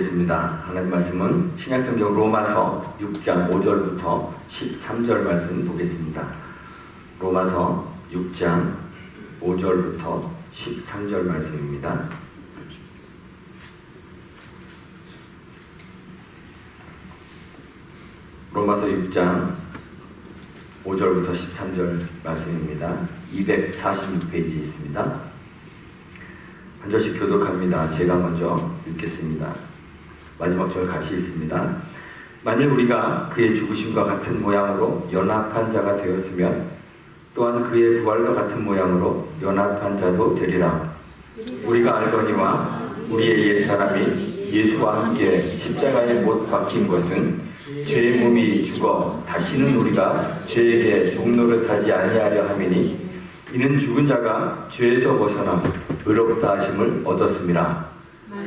보겠습니다. 하나님 말씀은 신약성경 로마서 6장 5절부터 13절 말씀 보겠습니다. 로마서 6장 5절부터 13절 말씀입니다. 로마서 6장 5절부터 13절 말씀입니다. 246페이지에 있습니다. 한 절씩 교독합니다. 제가 먼저 읽겠습니다. 마지막 절 같이 읽습니다. 만일 우리가 그의 죽으심과 같은 모양으로 연합한 자가 되었으면 또한 그의 부활과 같은 모양으로 연합한 자도 되리라. 우리가 알거니와 우리의 옛사람이 예수와 함께 십자가에 못 박힌 것은 죄의 몸이 죽어 다시는 우리가 죄에게 종노릇하지 아니하려 함이니 이는 죽은 자가 죄에서 벗어나 의롭다 하심을 얻었음이라.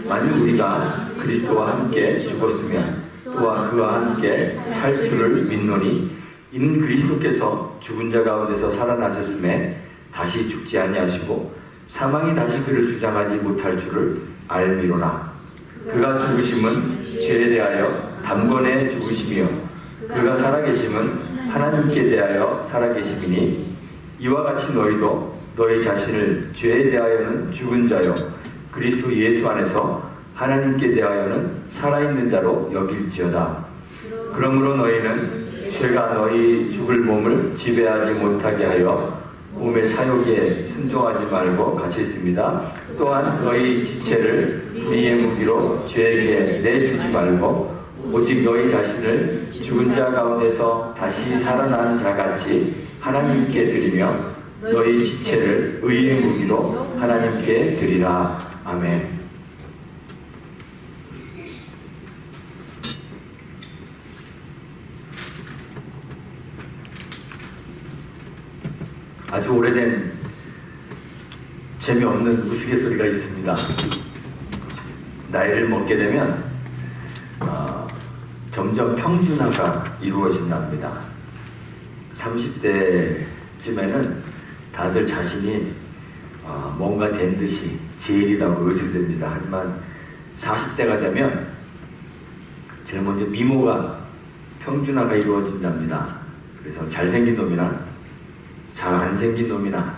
만일 우리가 그리스도와 함께 죽었으면 또한 그와 함께 살 줄을 믿노니 이는 그리스도께서 죽은 자 가운데서 살아나셨음에 다시 죽지 아니하시고 사망이 다시 그를 주장하지 못할 줄을 알미로라. 그가 죽으심은 죄에 대하여 단번에 죽으심이요 그가 살아계심은 하나님께 대하여 살아계심이니 이와 같이 너희도 너희 자신을 죄에 대하여는 죽은 자요 그리스도 예수 안에서 하나님께 대하여는 살아있는 자로 여길지어다. 그러므로 너희는 죄가 너희 죽을 몸을 지배하지 못하게 하여 몸의 사욕에 순종하지 말고 같이 있습니다. 또한 너희 지체를 불의의 무기로 죄에게 내주지 말고 오직 너희 자신을 죽은 자 가운데서 다시 살아난 자같이 하나님께 드리며 너희 지체를 의의 무기로 하나님께 드리라. 아멘. 아주 오래된 재미없는 우스갯소리가 있습니다. 나이를 먹게 되면 점점 평준화가 이루어진답니다. 30대쯤에는 다들 자신이 뭔가 된 듯이 제일이라고 의식됩니다. 하지만 40대가 되면 제일 먼저 미모가 평준화가 이루어진답니다. 그래서 잘생긴 놈이나 잘 안 생긴 놈이나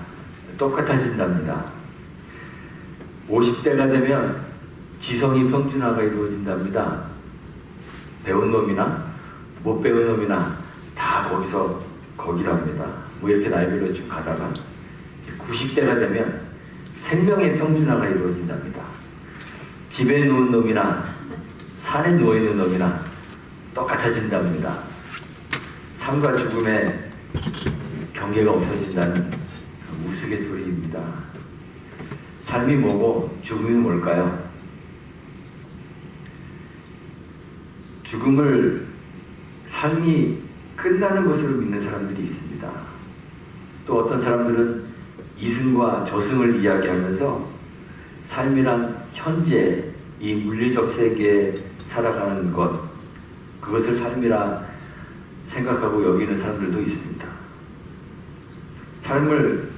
똑같아진답니다. 50대가 되면 지성이 평준화가 이루어진답니다. 배운 놈이나 못 배운 놈이나 다 거기랍니다. 뭐 이렇게 나이별로 쭉 가다가 90대가 되면 생명의 평준화가 이루어진답니다. 집에 누운 놈이나 산에 누워있는 놈이나 똑같아진답니다. 삶과 죽음의 경계가 없어진다는 우스갯소리입니다. 삶이 뭐고 죽음이 뭘까요? 죽음을 삶이 끝나는 것으로 믿는 사람들이 있습니다. 또 어떤 사람들은 이승과 저승을 이야기하면서 삶이란 현재 이 물리적 세계에 살아가는 것, 그것을 삶이라 생각하고 여기는 사람들도 있습니다. 삶을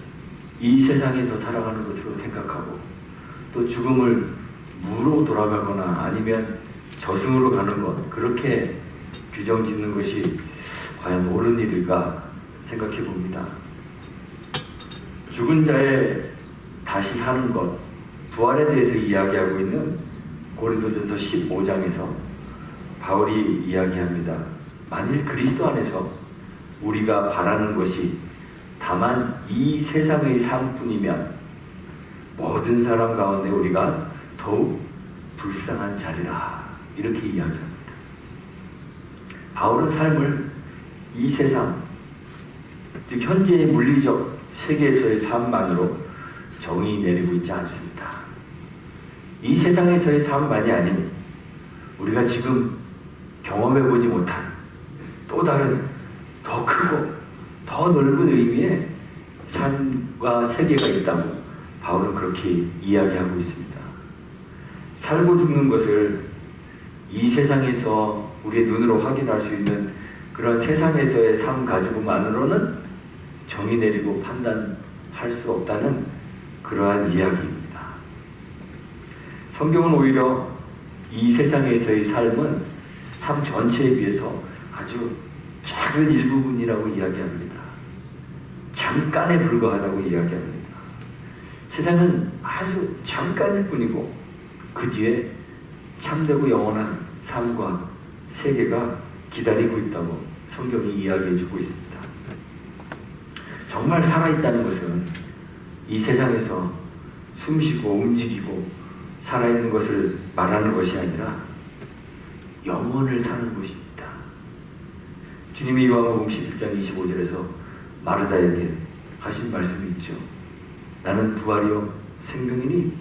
이 세상에서 살아가는 것으로 생각하고 또 죽음을 무로 돌아가거나 아니면 저승으로 가는 것, 그렇게 규정 짓는 것이 과연 옳은 일일까 생각해 봅니다. 죽은 자의 다시 사는 것, 부활에 대해서 이야기하고 있는 고린도전서 15장에서 바울이 이야기합니다. 만일 그리스도 안에서 우리가 바라는 것이 다만 이 세상의 삶뿐이면 모든 사람 가운데 우리가 더욱 불쌍한 자리라, 이렇게 이야기합니다. 바울은 삶을 이 세상, 즉 현재의 물리적 세계에서의 삶만으로 정의 내리고 있지 않습니다. 이 세상에서의 삶만이 아닌 우리가 지금 경험해보지 못한 또 다른 더 크고 더 넓은 의미의 삶과 세계가 있다고 바울은 그렇게 이야기하고 있습니다. 살고 죽는 것을 이 세상에서 우리의 눈으로 확인할 수 있는 그런 세상에서의 삶 가지고만으로는 정의 내리고 판단할 수 없다는 그러한 이야기입니다. 성경은 오히려 이 세상에서의 삶은 삶 전체에 비해서 아주 작은 일부분이라고 이야기합니다. 잠깐에 불과하다고 이야기합니다. 세상은 아주 잠깐일 뿐이고 그 뒤에 참되고 영원한 삶과 세계가 기다리고 있다고 성경이 이야기해주고 있습니다. 정말 살아있다는 것은 이 세상에서 숨쉬고 움직이고 살아있는 것을 말하는 것이 아니라 영원을 사는 것입니다. 주님이 요한복음 11장 25절에서 마르다에게 하신 말씀이 있죠. 나는 부활이요 생명이니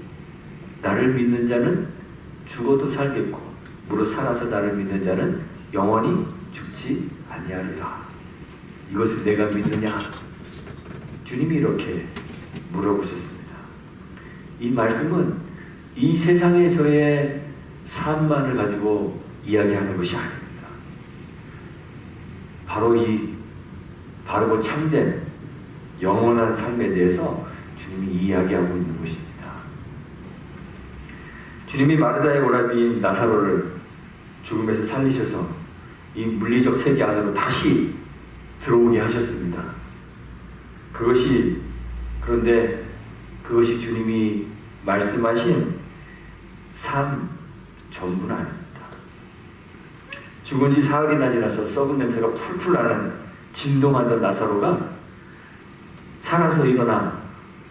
나를 믿는 자는 죽어도 살겠고 무릇 살아서 나를 믿는 자는 영원히 죽지 아니하리라. 이것을 내가 믿느냐? 주님이 이렇게 물어보셨습니다. 이 말씀은 이 세상에서의 삶만을 가지고 이야기하는 것이 아닙니다. 바로 그 참된 영원한 삶에 대해서 주님이 이야기하고 있는 것입니다. 주님이 마르다의 오라비인 나사로를 죽음에서 살리셔서 이 물리적 세계 안으로 다시 들어오게 하셨습니다. 그런데 그것이 주님이 말씀하신 삶 전부는 아닙니다. 죽은 지 사흘이나 지나서 썩은 냄새가 풀풀 나는 진동하던 나사로가 살아서 일어나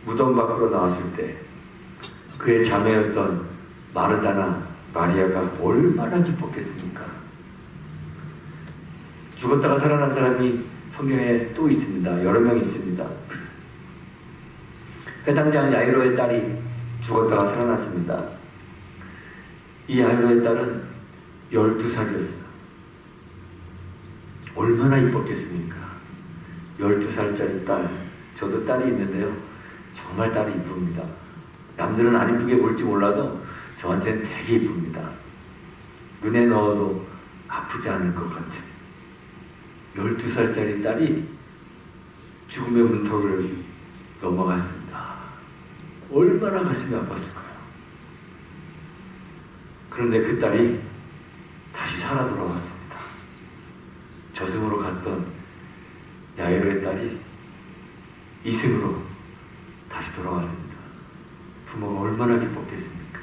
무덤 밖으로 나왔을 때 그의 자매였던 마르다나 마리아가 얼마나 기뻤겠습니까? 죽었다가 살아난 사람이 성경에 또 있습니다. 여러 명 있습니다. 해당장 야이로의 딸이 죽었다가 살아났습니다. 이 야이로의 딸은 12살이었어요. 얼마나 이뻤겠습니까? 12살짜리 딸. 저도 딸이 있는데요. 정말 딸이 이쁩니다. 남들은 안 이쁘게 볼지 몰라도 저한테는 되게 이쁩니다. 눈에 넣어도 아프지 않을 것 같은 12살짜리 딸이 죽음의 문턱을 넘어갔습니다. 얼마나 가슴이 아팠을까요? 그런데 그 딸이 다시 살아 돌아왔습니다. 저승으로 갔던 야이로의 딸이 이승으로 다시 돌아왔습니다. 부모가 얼마나 기뻤겠습니까?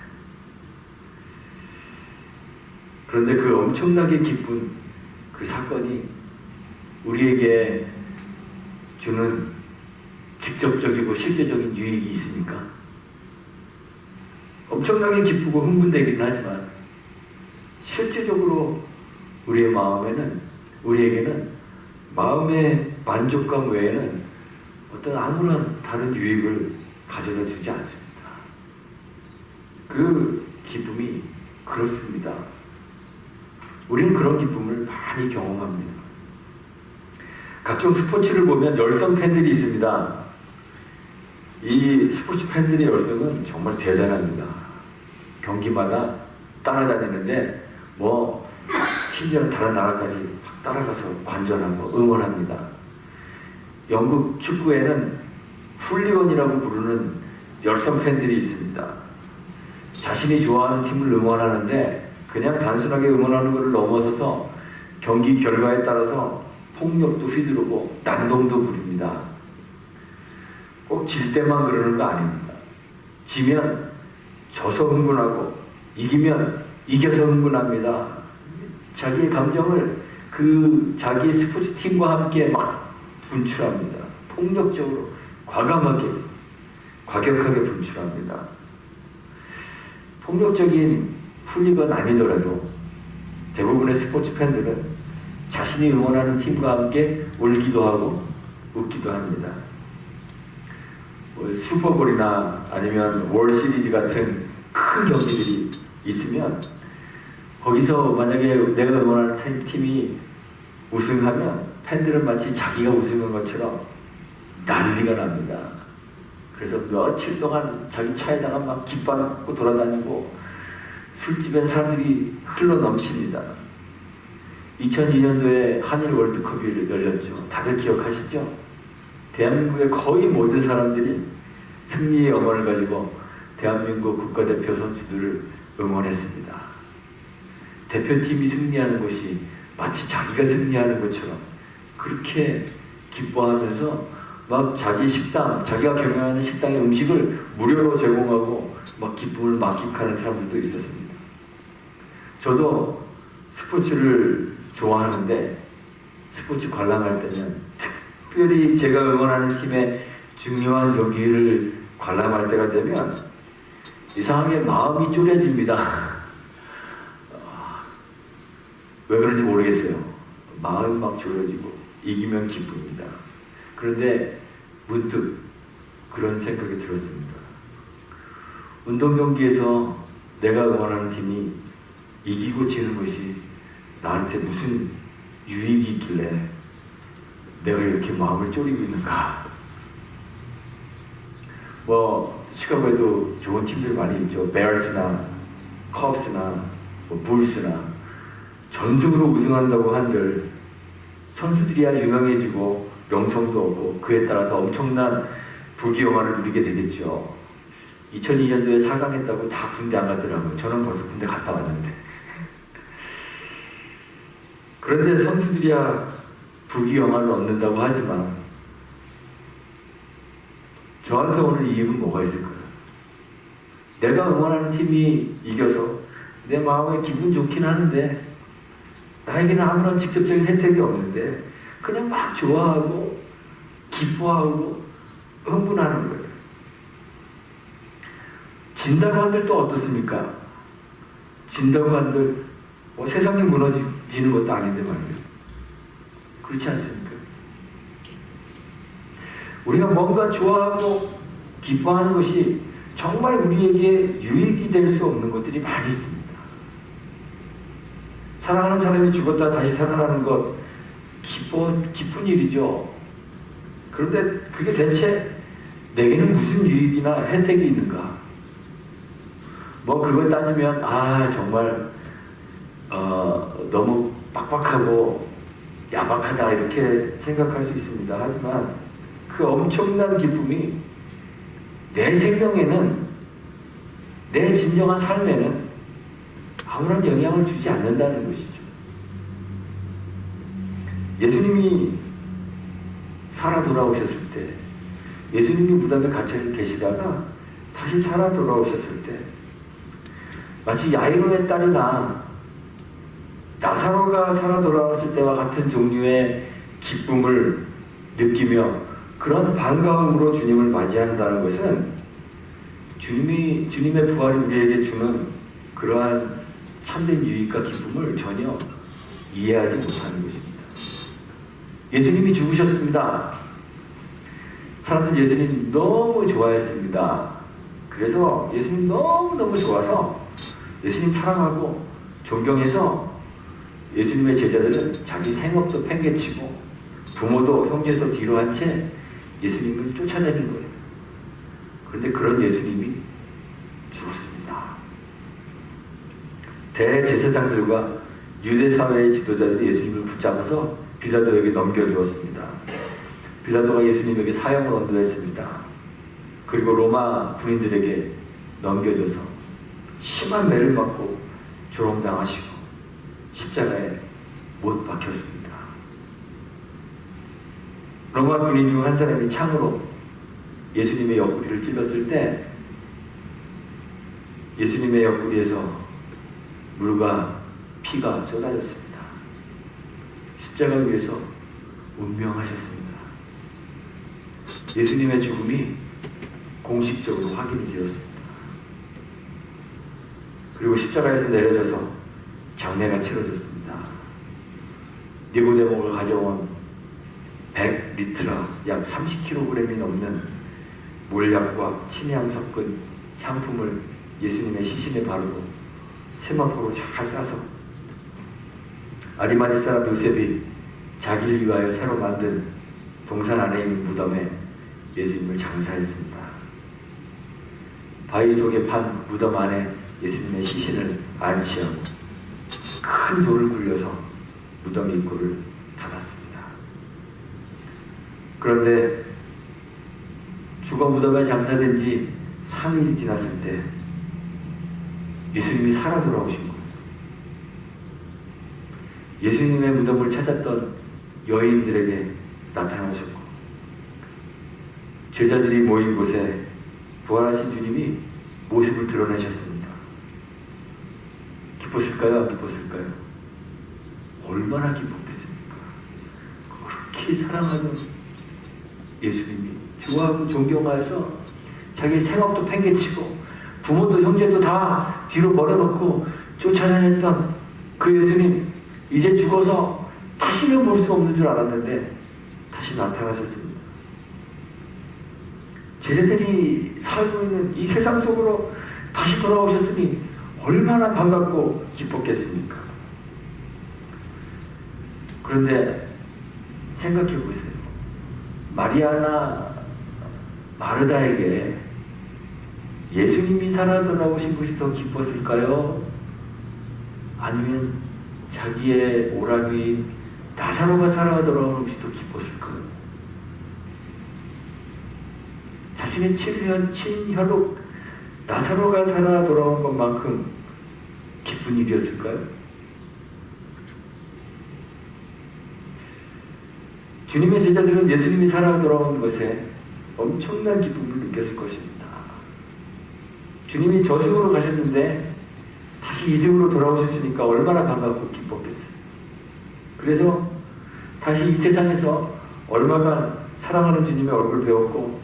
그런데 그 엄청나게 기쁜 그 사건이 우리에게 주는 직접적이고 실제적인 유익이 있습니까? 엄청나게 기쁘고 흥분되기는 하지만 실제적으로 우리에게는 마음의 만족감 외에는 어떤 아무런 다른 유익을 가져다 주지 않습니다. 그 기쁨이 그렇습니다. 우리는 그런 기쁨을 많이 경험합니다. 각종 스포츠를 보면 열성 팬들이 있습니다. 이 스포츠 팬들의 열성은 정말 대단합니다. 경기마다 따라다니는데 심지어는 다른 나라까지 따라가서 관전하고 응원합니다. 영국 축구에는 훌리건이라고 부르는 열성 팬들이 있습니다. 자신이 좋아하는 팀을 응원하는데 그냥 단순하게 응원하는 것을 넘어서서 경기 결과에 따라서 폭력도 휘두르고 난동도 부립니다. 꼭 질 때만 그러는 거 아닙니다. 지면 져서 흥분하고 이기면 이겨서 흥분합니다. 자기의 감정을 자기의 스포츠 팀과 함께 막 분출합니다. 폭력적으로 과감하게 과격하게 분출합니다. 폭력적인 훌리건 아니더라도 대부분의 스포츠 팬들은 자신이 응원하는 팀과 함께 울기도 하고 웃기도 합니다. 슈퍼볼이나 아니면 월시리즈 같은 큰 경기들이 있으면 거기서 만약에 내가 응원하는 팀이 우승하면 팬들은 마치 자기가 우승한 것처럼 난리가 납니다. 그래서 며칠 동안 자기 차에다가 막 깃발 갖고 돌아다니고 술집엔 사람들이 흘러 넘칩니다. 2002년도에 한일 월드컵이 열렸죠. 다들 기억하시죠? 대한민국의 거의 모든 사람들이 승리의 영혼을 가지고 대한민국 국가대표 선수들을 응원했습니다. 대표팀이 승리하는 것이 마치 자기가 승리하는 것처럼 그렇게 기뻐하면서 막 자기 식당, 자기가 경영하는 식당의 음식을 무료로 제공하고 막 기쁨을 만끽하는 사람들도 있었습니다. 저도 스포츠를 좋아하는데 스포츠 관람할 때는 특별히 제가 응원하는 팀의 중요한 경기를 관람할 때가 되면 이상하게 마음이 쪼려집니다. 왜 그런지 모르겠어요. 마음이 막 졸여지고 이기면 기쁩니다. 그런데 문득 그런 생각이 들었습니다. 운동 경기에서 내가 응원하는 팀이 이기고 지는 것이 나한테 무슨 유익이 있길래 내가 이렇게 마음을 졸이고 있는가. 뭐 시카고에도 좋은 팀들 많이 있죠. 베어스나 컵스나 불스나 전승으로 우승한다고 한들 선수들이야 유명해지고 명성도 오고 그에 따라서 엄청난 부귀영화를 누리게 되겠죠. 2002년도에 4강 했다고 다 군대 안 갔더라고요. 저는 벌써 군대 갔다 왔는데. 그런데 선수들이야 부귀영화를 얻는다고 하지만 저한테 오늘 이익은 뭐가 있을까요? 내가 응원하는 팀이 이겨서 내 마음에 기분 좋긴 하는데 나에게는 아무런 직접적인 혜택이 없는데 그냥 막 좋아하고 기뻐하고 흥분하는 거예요. 진다고 한들 또 어떻습니까? 진다고 한들 뭐 세상이 무너지는 것도 아닌데 말이에요. 그렇지 않습니까? 우리가 뭔가 좋아하고 기뻐하는 것이 정말 우리에게 유익이 될 수 없는 것들이 많이 있습니다. 사랑하는 사람이 죽었다 다시 살아나는 것 기쁜 일이죠. 그런데 그게 대체 내게는 무슨 유익이나 혜택이 있는가? 뭐 그걸 따지면 정말 너무 빡빡하고 야박하다 이렇게 생각할 수 있습니다. 하지만 그 엄청난 기쁨이 내 생명에는 내 진정한 삶에는 아무런 영향을 주지 않는다는 것이죠. 예수님이 살아 돌아오셨을 때 예수님이 무덤에 갇혀 계시다가 다시 살아 돌아오셨을 때 마치 야이로의 딸이나 나사로가 살아 돌아왔을 때와 같은 종류의 기쁨을 느끼며 그런 반가움으로 주님을 맞이한다는 것은 주님의 부활이 우리에게 주는 그러한 참된 유익과 기쁨을 전혀 이해하지 못하는 것입니다. 예수님이 죽으셨습니다. 사람들은 예수님 너무 좋아했습니다. 그래서 예수님 너무너무 좋아서 예수님 사랑하고 존경해서 예수님의 제자들은 자기 생업도 팽개치고 부모도 형제도 뒤로 한 채 예수님을 쫓아다닌 거예요. 그런데 그런 예수님이 죽었습니다. 대제사장들과 유대사회의 지도자들이 예수님을 붙잡아서 빌라도에게 넘겨주었습니다. 빌라도가 예수님에게 사형을 언도했습니다. 그리고 로마 군인들에게 넘겨줘서 심한 매를 받고 조롱당하시고 십자가에 못 박혔습니다. 로마 군인 중 한 사람이 창으로 예수님의 옆구리를 찔렀을 때 예수님의 옆구리에서 물과 피가 쏟아졌습니다. 십자가 위에서 운명하셨습니다. 예수님의 죽음이 공식적으로 확인이 되었습니다. 그리고 십자가에서 내려져서 장례가 치러졌습니다. 니고데모가 가져온 100리트라 약 30kg이 넘는 몰약과 침향 섞은 향품을 예수님의 시신에 바르고 세마포로 잘 싸서 아리마니 사람 요셉이 자기를 위하여 새로 만든 동산 안에 있는 무덤에 예수님을 장사했습니다. 바위 속에 판 무덤 안에 예수님의 시신을 안치하고 큰 돌을 굴려서 무덤 입구를 닫았습니다. 그런데 죽어 무덤에 장사된 지 3일이 지났을 때 예수님이 살아 돌아오신 거예요. 예수님의 무덤을 찾았던 여인들에게 나타나셨고, 제자들이 모인 곳에 부활하신 주님이 모습을 드러내셨습니다. 기뻤을까요? 안 기뻤을까요? 얼마나 기뻤겠습니까? 그렇게 사랑하는 예수님이 좋아하고 존경하여서 자기 생업도 팽개치고 부모도 형제도 다 뒤로 버려놓고 쫓아다녔던 그 예수님, 이제 죽어서 다시는 볼 수 없는 줄 알았는데 다시 나타나셨습니다. 제자들이 살고 있는 이 세상 속으로 다시 돌아오셨으니 얼마나 반갑고 기뻤겠습니까? 그런데 생각해 보세요. 마리아나 마르다에게 예수님이 살아 돌아오신 것이 더 기뻤을까요? 아니면 자기의 오라비인 나사로가 살아 돌아오는 것이 더 기뻤을까요? 자신의 친혈육 나사로가 살아 돌아온 것만큼 기쁜 일이었을까요? 주님의 제자들은 예수님이 살아 돌아온 것에 엄청난 기쁨을 느꼈을 것입니다. 주님이 저승으로 가셨는데 다시 이승으로 돌아오셨으니까 얼마나 반갑고 기뻤겠어요. 그래서 다시 이 세상에서 얼마간 사랑하는 주님의 얼굴을 배웠고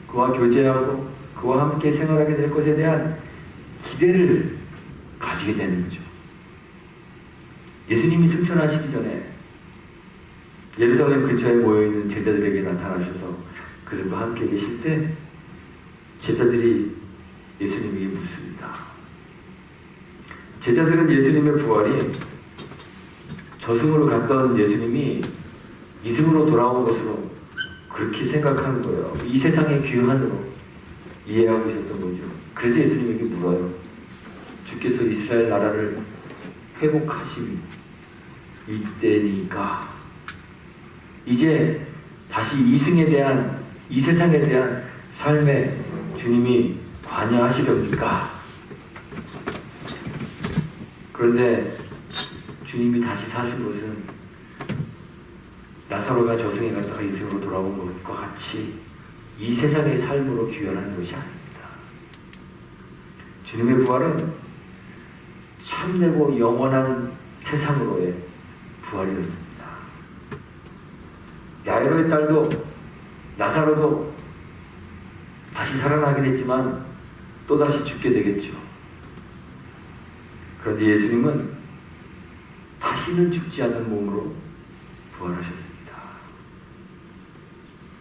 그와 교제하고 그와 함께 생활하게 될 것에 대한 기대를 가지게 되는 거죠. 예수님이 승천하시기 전에 예루살렘 근처에 모여있는 제자들에게 나타나셔서 그들과 함께 계실 때 제자들이 예수님에게 묻습니다. 제자들은 예수님의 부활이 저승으로 갔던 예수님이 이승으로 돌아온 것으로 그렇게 생각하는 거예요. 이 세상의 귀환으로 이해하고 있었던 거죠. 그래서 예수님에게 물어요. 주께서 이스라엘 나라를 회복하심이 이때니까 이제 다시 이승에 대한 이 세상에 대한 삶에 주님이 관여하시렵니까? 그런데 주님이 다시 사신 것은 나사로가 저승에 갔다가 이승으로 돌아온 것과 같이 이 세상의 삶으로 귀환하는 것이 아닙니다. 주님의 부활은 참되고 영원한 세상으로의 부활이었습니다. 야이로의 딸도 나사로도 다시 살아나긴 했지만 또다시 죽게 되겠죠. 그런데 예수님은 다시는 죽지 않는 몸으로 부활하셨습니다.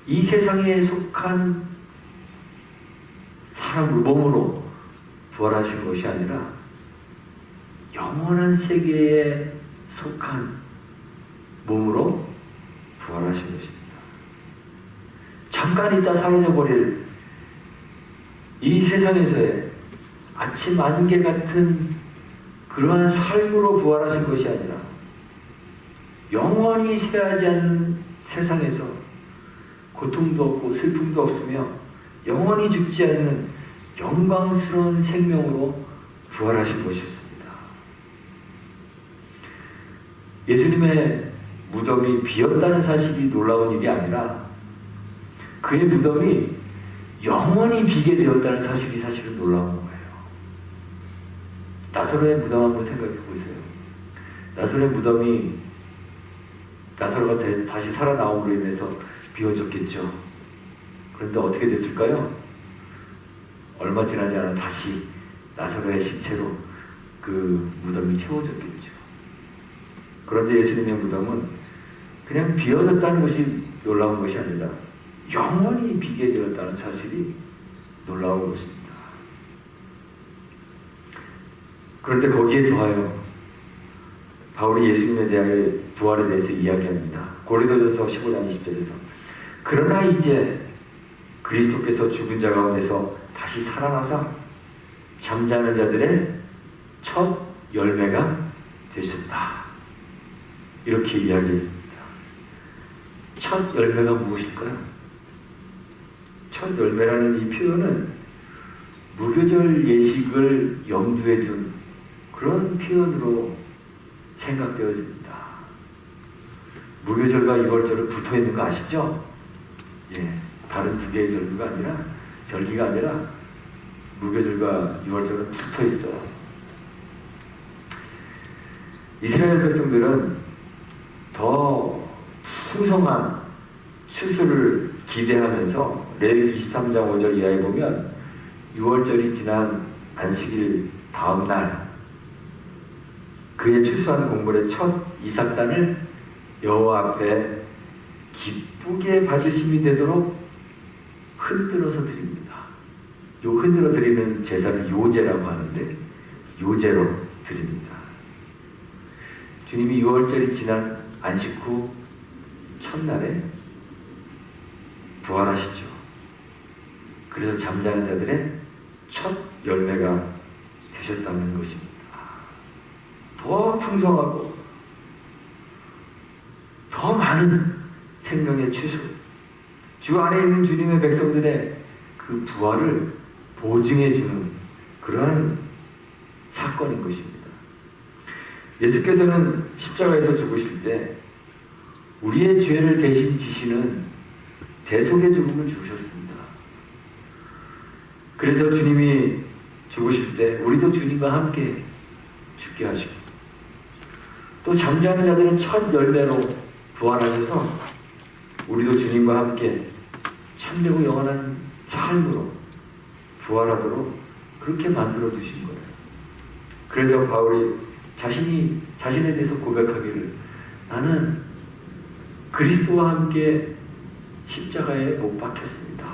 이 세상에 속한 사람 몸으로 부활하신 것이 아니라 영원한 세계에 속한 몸으로 부활하신 것입니다. 잠깐 있다 사라져버릴 이 세상에서의 아침 안개 같은 그러한 삶으로 부활하신 것이 아니라 영원히 새하지 않는 세상에서 고통도 없고 슬픔도 없으며 영원히 죽지 않는 영광스러운 생명으로 부활하신 것이었습니다. 예수님의 무덤이 비었다는 사실이 놀라운 일이 아니라 그의 무덤이 영원히 비게 되었다는 사실이 사실은 놀라운 거예요. 나사로의 무덤 한번 생각해 보세요. 나사로의 무덤이 나사로가 다시 살아나옴으로 인해서 비워졌겠죠. 그런데 어떻게 됐을까요? 얼마 지나지 않아 다시 나사로의 시체로 그 무덤이 채워졌겠죠. 그런데 예수님의 무덤은 그냥 비어졌다는 것이 놀라운 것이 아니라 영원히 비게 되었다는 사실이 놀라운 것입니다. 그런데 거기에 더하여 바울이 예수님에 대하여 부활에 대해서 이야기합니다. 고린도전서 15장 20절에서 그러나 이제 그리스도께서 죽은 자 가운데서 다시 살아나사 잠자는 자들의 첫 열매가 되셨다. 이렇게 이야기했습니다. 첫 열매가 무엇일까요? 첫 열매라는 이 표현은 무교절 예식을 염두에 둔 그런 표현으로 생각되어집니다. 무교절과 유월절은 붙어 있는 거 아시죠? 예, 다른 두 개의 절기가 아니라 무교절과 유월절은 붙어 있어요. 이스라엘 백성들은 더 풍성한 추수를 기대하면서 레위기 23장 5절 이하에 보면 유월절이 지난 안식일 다음날 그의 추수한 곡물의 첫 이삭단을 여호와 앞에 기쁘게 받으심이 되도록 흔들어서 드립니다. 요 흔들어 드리는 제사를 요제라고 하는데 요제로 드립니다. 주님이 유월절이 지난 안식 후 첫날에 부활하시죠. 그래서 잠자는 자들의 첫 열매가 되셨다는 것입니다. 더 풍성하고 더 많은 생명의 추수, 주 안에 있는 주님의 백성들의 그 부활을 보증해주는 그러한 사건인 것입니다. 예수께서는 십자가에서 죽으실 때 우리의 죄를 대신 지시는 대속의 죽음을 주셨습니다. 그래서 주님이 죽으실 때 우리도 주님과 함께 죽게 하시고 또 잠자는 자들의 첫 열매로 부활하셔서 우리도 주님과 함께 참되고 영원한 삶으로 부활하도록 그렇게 만들어 두신 거예요. 그래서 바울이 자신에 대해서 고백하기를 나는 그리스도와 함께 십자가에 못 박혔습니다.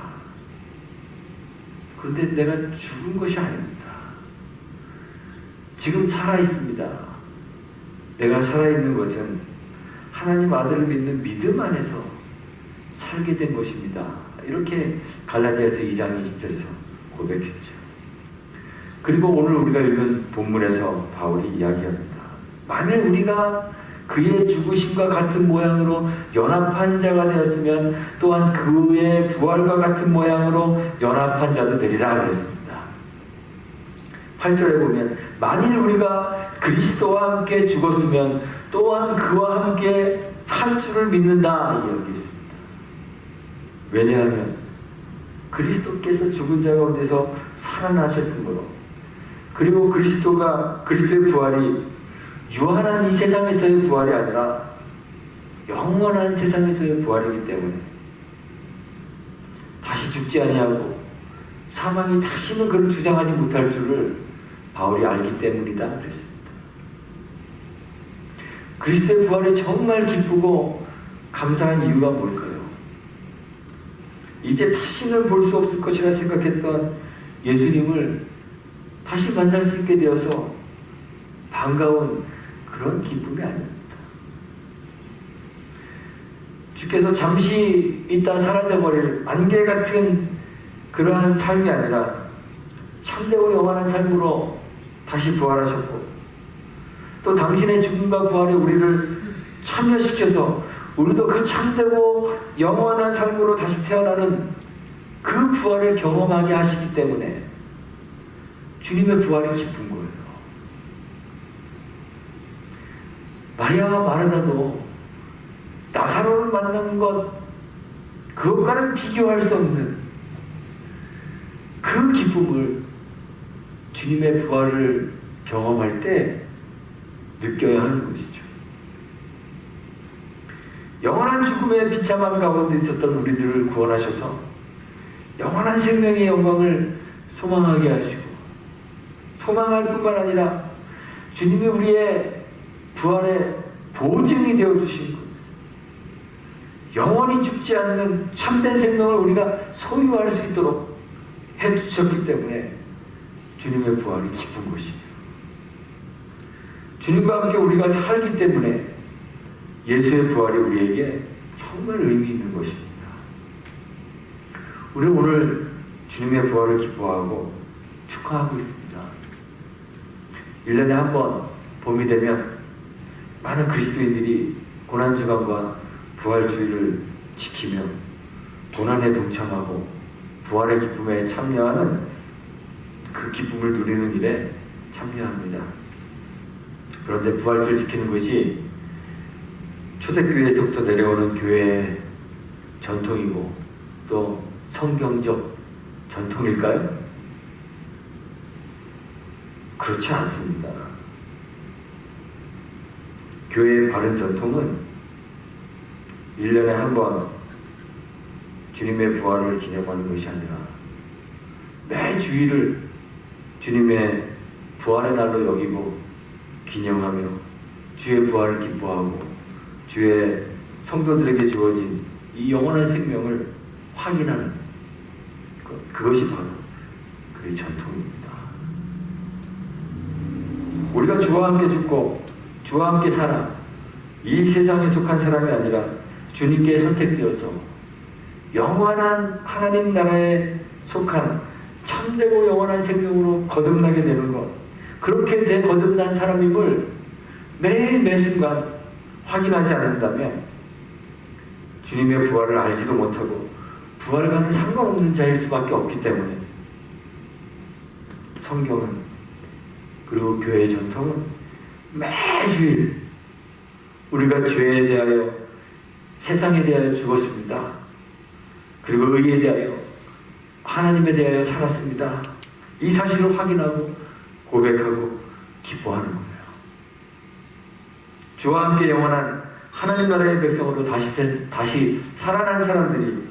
그런데 내가 죽은 것이 아닙니다. 지금 살아있습니다. 내가 살아있는 것은 하나님 아들을 믿는 믿음 안에서 살게 된 것입니다. 이렇게 갈라디아서 2장 20절에서 고백했죠. 그리고 오늘 우리가 읽은 본문에서 바울이 이야기합니다. 만일 우리가 그의 죽으심과 같은 모양으로 연합한 자가 되었으면 또한 그의 부활과 같은 모양으로 연합한 자도 되리라 그랬습니다. 8절에 보면 만일 우리가 그리스도와 함께 죽었으면 또한 그와 함께 살 줄을 믿는다 이야기했습니다. 왜냐하면 그리스도께서 죽은 자 가운데서 살아나셨으므로 그리고 그리스도의 부활이 유한한 이 세상에서의 부활이 아니라 영원한 세상에서의 부활이기 때문에 다시 죽지 아니하고 사망이 다시는 그를 주장하지 못할 줄을 바울이 알기 때문이다 그랬습니다. 그리스도의 부활이 정말 기쁘고 감사한 이유가 뭘까요? 이제 다시는 볼 수 없을 것이라 생각했던 예수님을 다시 만날 수 있게 되어서 반가운 그런 기쁨이 아닙니다. 주께서 잠시 있다 사라져버릴 안개 같은 그러한 삶이 아니라 참되고 영원한 삶으로 다시 부활하셨고 또 당신의 죽음과 부활에 우리를 참여시켜서 우리도 그 참되고 영원한 삶으로 다시 태어나는 그 부활을 경험하게 하시기 때문에 주님의 부활이 기쁜 거예요. 마리아와 마르다도 나사로를 만난 것 그것과는 비교할 수 없는 그 기쁨을 주님의 부활을 경험할 때 느껴야 하는 것이죠. 영원한 죽음의 비참함 가운데 있었던 우리들을 구원하셔서 영원한 생명의 영광을 소망하게 하시고 소망할 뿐만 아니라 주님이 우리의 부활의 보증이 되어주신 것, 영원히 죽지 않는 참된 생명을 우리가 소유할 수 있도록 해주셨기 때문에 주님의 부활이 기쁜 것이에요. 주님과 함께 우리가 살기 때문에 예수의 부활이 우리에게 정말 의미 있는 것입니다. 우리는 오늘 주님의 부활을 기뻐하고 축하하고 있습니다. 1년에 한 번 봄이 되면 많은 그리스도인들이 고난주간과 부활주의를 지키며 고난에 동참하고 부활의 기쁨에 참여하는 그 기쁨을 누리는 일에 참여합니다. 그런데 부활주의를 지키는 것이 초대교회에서부터 내려오는 교회의 전통이고 또 성경적 전통일까요? 그렇지 않습니다. 교회의 바른 전통은 1년에 한 번 주님의 부활을 기념하는 것이 아니라 매 주일을 주님의 부활의 날로 여기고 기념하며 주의 부활을 기뻐하고 주의 성도들에게 주어진 이 영원한 생명을 확인하는 그것이 바로 그의 전통입니다. 우리가 주와 함께 죽고 주와 함께 살아 이 세상에 속한 사람이 아니라 주님께 선택되어서 영원한 하나님 나라에 속한 참되고 영원한 생명으로 거듭나게 되는 것, 그렇게 거듭난 사람임을 매 순간 확인하지 않는다면 주님의 부활을 알지도 못하고 부활과는 상관없는 자일 수밖에 없기 때문에 성경은 그리고 교회의 전통은 매주일 우리가 죄에 대하여 세상에 대하여 죽었습니다. 그리고 의에 대하여 하나님에 대하여 살았습니다. 이 사실을 확인하고 고백하고 기뻐하는 거예요. 주와 함께 영원한 하나님 나라의 백성으로 다시 살아난 사람들이,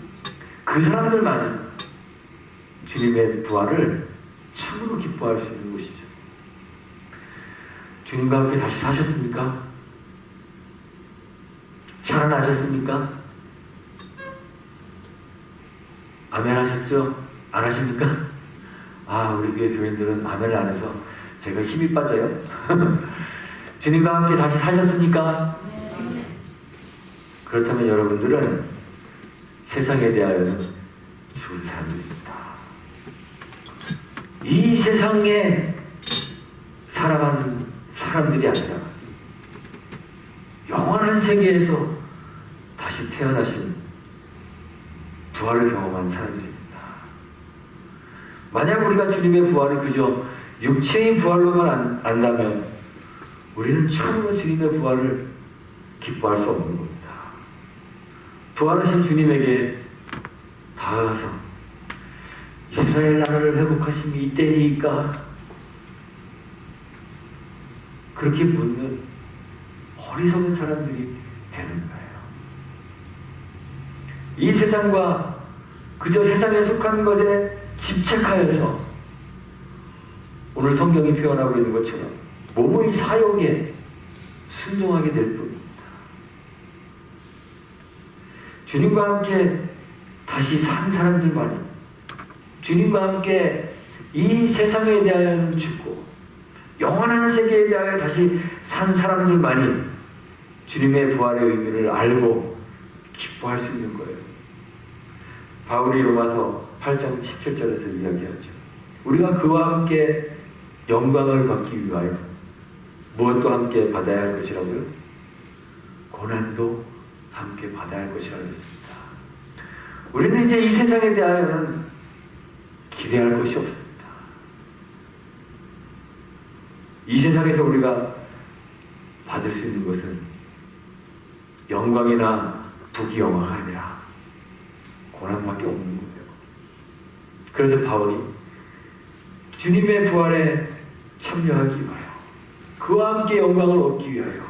그 사람들만이 주님의 부활을 참으로 기뻐할 수 있는 것이죠. 주님과 함께 다시 사셨습니까? 살아나셨습니까? 아멘 하셨죠? 안 하십니까? 우리 교회 교인들은 아멘을 안 해서 제가 힘이 빠져요. 주님과 함께 다시 사셨습니까? 그렇다면 여러분들은 세상에 대하여는 죽은 사람들입니다. 이 세상에 살아가는 사람들이 아니라 영원한 세계에서 다시 태어나신 부활을 경험한 사람들입니다. 만약 우리가 주님의 부활을 그저 육체의 부활로만 안다면 우리는 처음으로 주님의 부활을 기뻐할 수 없는 겁니다. 부활하신 주님에게 다가가서 이스라엘 나라를 회복하심이 이때니까 그렇게 묻는 어리석은 사람들이 되는 거예요. 이 세상과 그저 세상에 속한 것에 집착하여서 오늘 성경이 표현하고 있는 것처럼 몸의 사욕에 순종하게 될 뿐입니다. 주님과 함께 다시 산 사람들만이, 주님과 함께 이 세상에 대하여는 죽고 영원한 세계에 대하여 다시 산 사람들만이 주님의 부활의 의미를 알고 기뻐할 수 있는 거예요. 바울이 로마서 8장 17절에서 이야기하죠. 우리가 그와 함께 영광을 받기 위하여 무엇도 함께 받아야 할 것이라고요? 고난도 함께 받아야 할 것이라고 했습니다. 우리는 이제 이 세상에 대하여는 기대할 것이 없습니다. 이 세상에서 우리가 받을 수 있는 것은 영광이나 부귀영화가 아니라 고난밖에 없는 거예요. 그래서 바울이 주님의 부활에 참여하기 위하여, 그와 함께 영광을 얻기 위하여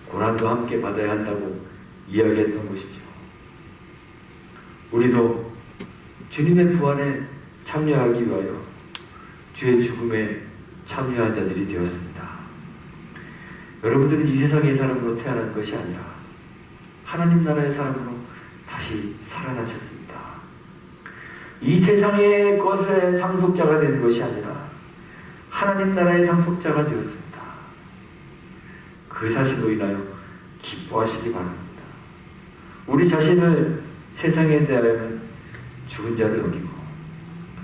고난도 함께 받아야 한다고 이야기했던 것이죠. 우리도 주님의 부활에 참여하기 위하여 주의 죽음에 참여한 자들이 되었습니다. 여러분들은 이 세상의 사람으로 태어난 것이 아니라 하나님 나라의 사람으로 다시 살아나셨습니다. 이 세상의 것의 상속자가 된 것이 아니라 하나님 나라의 상속자가 되었습니다. 그 사실로 인하여 기뻐하시기 바랍니다. 우리 자신을 세상에 대하여는 죽은 자를 여기고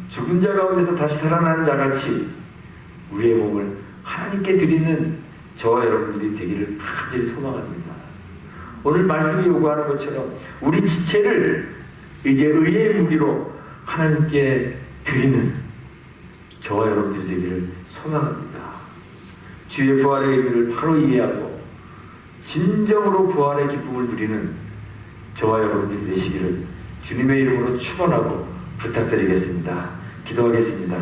죽은 자 가운데서 다시 살아나는 자같이 우리의 몸을 하나님께 드리는 저와 여러분들이 되기를 간절히 소망합니다. 오늘 말씀이 요구하는 것처럼 우리 지체를 이제 의의 무기로 하나님께 드리는 저와 여러분들이 되기를 소망합니다. 주의 부활의 의미를 바로 이해하고 진정으로 부활의 기쁨을 누리는 저와 여러분들이 되시기를 주님의 이름으로 축원하고 부탁드리겠습니다. 기도하겠습니다.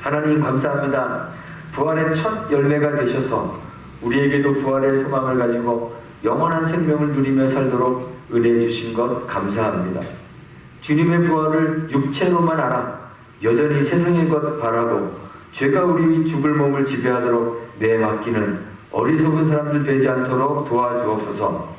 하나님 감사합니다. 부활의 첫 열매가 되셔서 우리에게도 부활의 소망을 가지고 영원한 생명을 누리며 살도록 은혜 주신 것 감사합니다. 주님의 부활을 육체로만 알아 여전히 세상의 것 바라고 죄가 우리 죽을 몸을 지배하도록 내맡기는 어리석은 사람들 되지 않도록 도와주옵소서.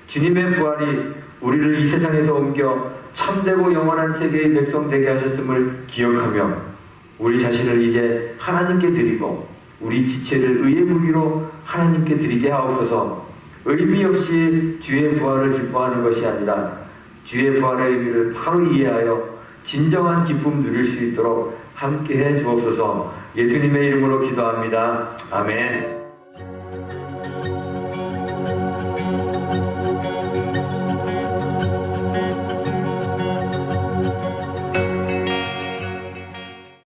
주님의 부활이 우리를 이 세상에서 옮겨 참되고 영원한 세계의 백성 되게 하셨음을 기억하며 우리 자신을 이제 하나님께 드리고 우리 지체를 의의 무기로 하나님께 드리게 하옵소서. 의미 없이 주의 부활을 기뻐하는 것이 아니라 주의 부활의 의미를 바로 이해하여 진정한 기쁨 누릴 수 있도록 함께해 주옵소서. 예수님의 이름으로 기도합니다. 아멘.